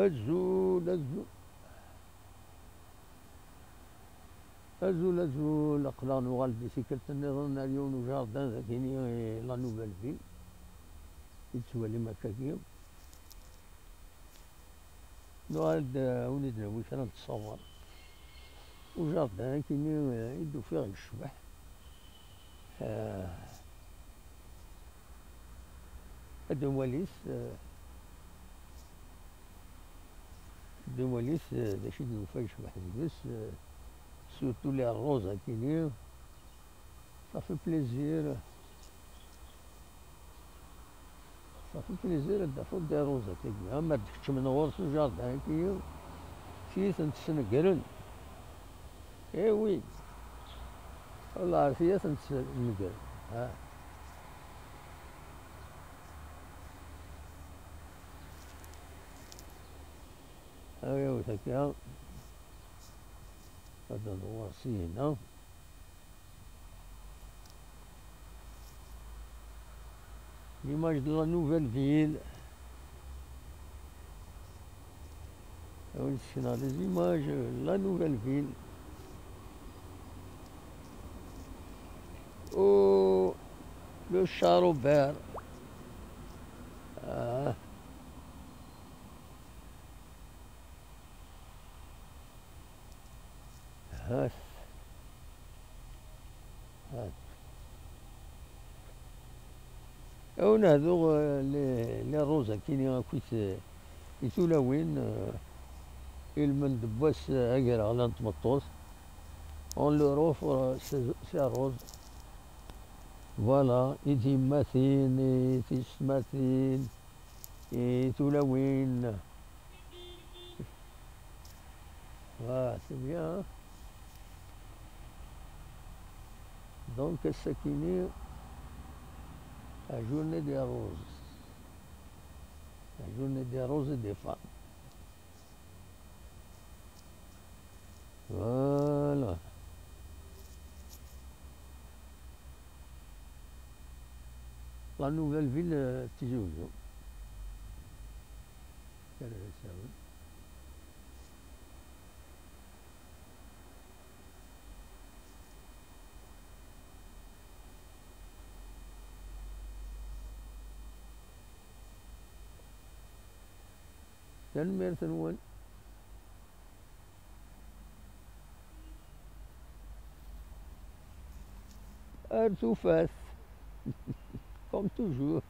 azul azul azul azul aqlaɣ nuɣal tisikelt-nniḍen اليوم وجاردان ذاكيني لا نوفيل فيل يتسوالي مكاكي نوعد ونيد ناوي كرا نتصور وجاردان كيني يدو فيه الشبح الدواليس داكشي ديال يشبح ديكس سورتو لي الروزا كيني صافي بليزير دافو دي روزا تاكي اما دكتش من غورس الجاردان كيني سيسن تسنقرن وي والله عرفية تنسنقرن أيوا هكا هذا نواصي هنا ليماج دو لا نوفيل فيل شنا لي زيماج لا نوفيل فيل او لو شاروبير هات نهضو لي روزا كيني كويت يتولاوين المن دباس أقرا لا نتمطوط اون لو روف سي روز فوالا يتيماثين يتيسماثين يتولاوين سي بيان دونك السكيني la journée des roses, la journée des roses et des femmes. Voilà. La nouvelle ville Tizi Ouzou. tanemmirt-nwen. Ar tufat, comme toujours.